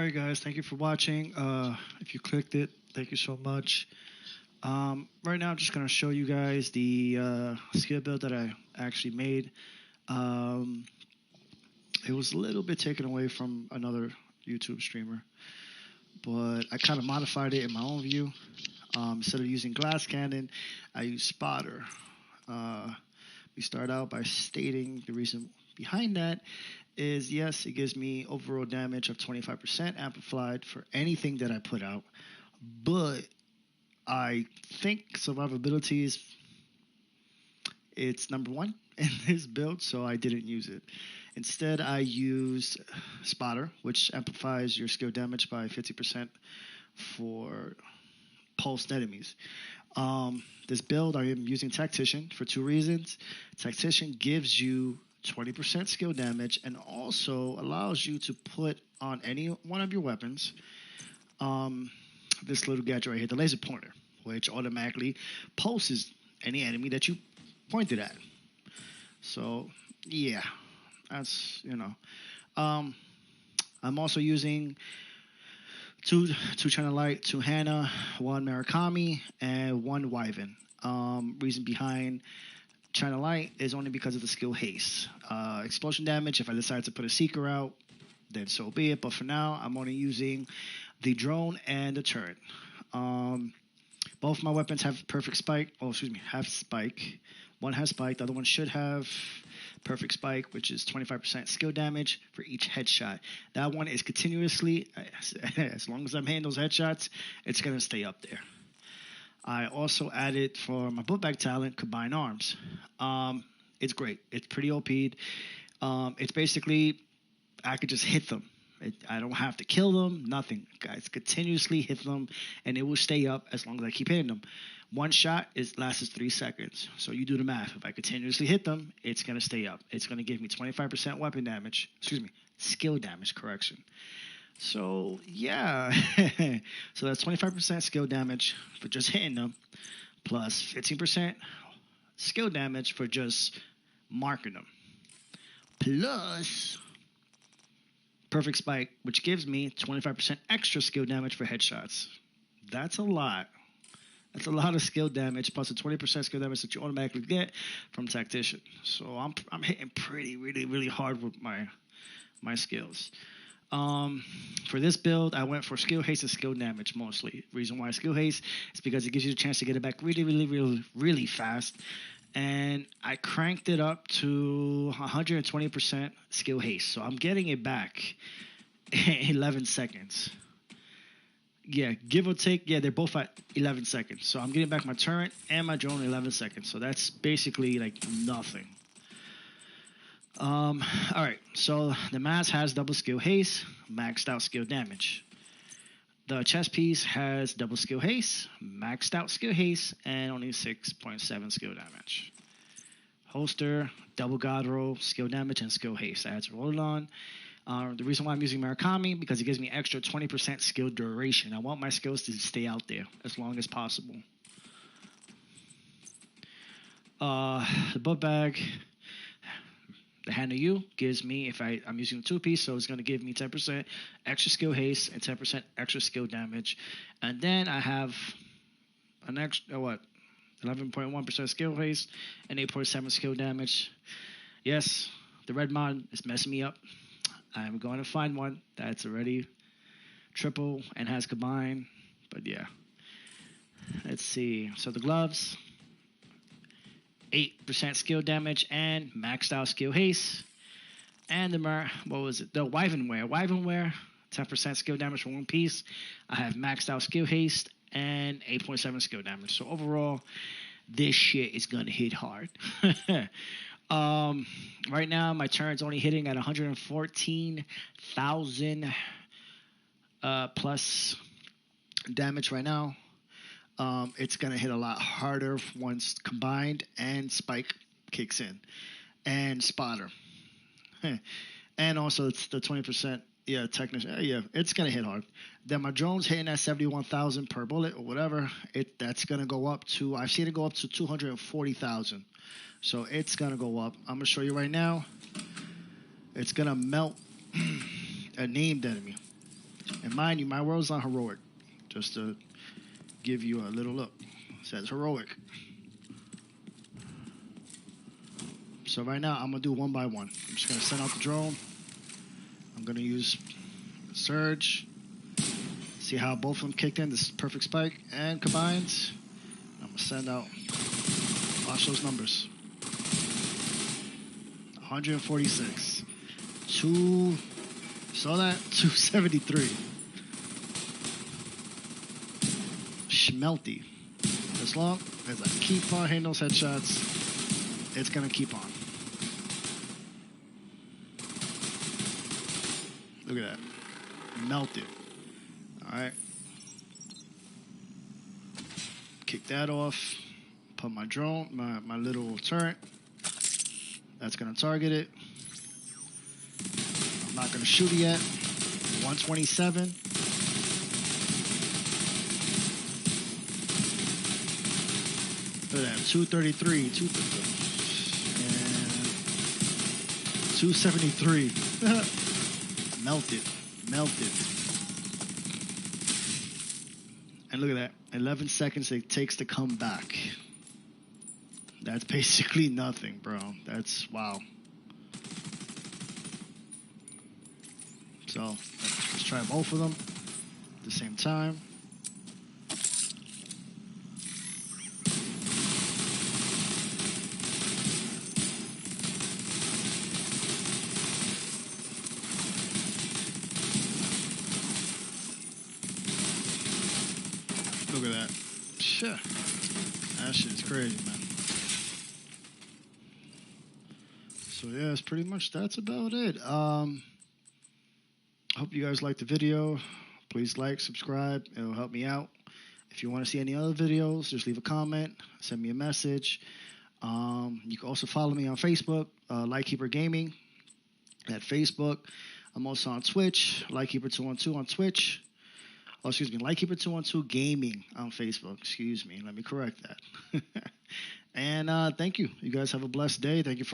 Alright guys, thank you for watching. If you clicked it, thank you so much. Right now I'm just going to show you guys the skill build that I actually made. Um, it was a little bit taken away from another YouTube streamer, but I kind of modified it in my own view. Instead of using glass cannon, I use spotter. We start out by stating the reason behind that is, yes, it gives me overall damage of 25% amplified for anything that I put out, but I think survivability is it's number one in this build, so I didn't use it. Instead, I used spotter, which amplifies your skill damage by 50% for pulsed enemies. This build, I am using Tactician for two reasons. Tactician gives you 20% skill damage and also allows you to put on any one of your weapons this little gadget right here, the laser pointer, which automatically pulses any enemy that you pointed at. So, yeah, that's, I'm also using two China Light, two Hana, one Murakami, and one Wyvern. Reason behind China Light is only because of the skill haste. Explosion damage, if I decide to put a Seeker out, then so be it. But for now, I'm only using the drone and the turret. Both my weapons have perfect spike. Oh, excuse me, have spike. One has spike. The other one should have perfect spike, which is 25% skill damage for each headshot. That one is continuously, as long as I'm hitting those headshots, it's going to stay up there. I also added for my book bag talent, Combined Arms. It's great. It's pretty OP'd. It's basically, I could just hit them. I don't have to kill them, nothing. Guys, continuously hit them, and it will stay up as long as I keep hitting them. One shot lasts 3 seconds. So you do the math. If I continuously hit them, it's going to stay up. It's going to give me 25% weapon damage. Excuse me, skill damage, correction. So, yeah. So that's 25% skill damage for just hitting them, plus 15% skill damage for just marking them, plus perfect spike, which gives me 25% extra skill damage for headshots. That's a lot. That's a lot of skill damage, plus the 20% skill damage that you automatically get from Tactician. So I'm hitting really hard with my skills. For this build, I went for skill haste and skill damage mostly. Reason why skill haste is because it gives you a chance to get it back really fast. And I cranked it up to 120% skill haste. So I'm getting it back in 11 seconds. Yeah, give or take. Yeah, they're both at 11 seconds. So I'm getting back my turret and my drone in 11 seconds. So that's basically like nothing. All right, so the mask has double skill haste, maxed out skill damage. The chest piece has double skill haste, maxed out skill haste, and only 6.7 skill damage. Holster, double god roll, skill damage, and skill haste. I had to roll it on. The reason why I'm using Murakami, because it gives me extra 20% skill duration. I want my skills to stay out there as long as possible. The book bag, the hand of you gives me, if I'm using a two-piece, so it's going to give me 10% extra skill haste and 10% extra skill damage. And then I have an extra, 11.1% skill haste and 8.7 skill damage. Yes, the red mod is messing me up. I'm going to find one that's already triple and has combined. But yeah. Let's see. So the gloves, 8% skill damage and maxed out skill haste. And the Wyvern wear, 10% skill damage for one piece. I have maxed out skill haste and 8.7 skill damage. So overall, this shit is gonna hit hard. Right now my turret's only hitting at 114,000 plus damage right now. It's going to hit a lot harder once combined and spike kicks in and spotter. And also it's the 20%. Yeah, technician. Yeah, it's going to hit hard. Then my drone's hitting at 71,000 per bullet or whatever. That's going to go up to, I've seen it go up to 240,000. So it's going to go up. I'm going to show you right now. It's going to melt a named enemy. And mind you, my world's not heroic. Just to give you a little look. It says heroic. So right now, I'm going to do one by one. I'm just going to send out the drone. I'm going to use surge. See how both of them kicked in. This is perfect spike and combined. I'm going to send out. Watch those numbers. 146. Saw that? 273. Schmelty. As long as I keep on hitting those headshots, it's going to keep on. Look at that. Melted. Alright. Kick that off. Put my drone, my little turret. That's going to target it. I'm not going to shoot it yet. 127. Look at that. 233. 273. Melted. And look at that. 11 seconds it takes to come back. That's basically nothing, bro. That's wow. So let's try both of them at the same time. Look at that. Shit. That shit is crazy, man. So yeah, it's pretty much, that's about it. Hope you guys liked the video. Please like, subscribe. It'll help me out. If you want to see any other videos, just leave a comment. Send me a message. You can also follow me on Facebook, Lightkeeper Gaming at Facebook. I'm also on Twitch, Lightkeeper212 on Twitch. Oh, excuse me, Lightkeeper212 Gaming on Facebook. Excuse me, let me correct that. And thank you. You guys have a blessed day. Thank you for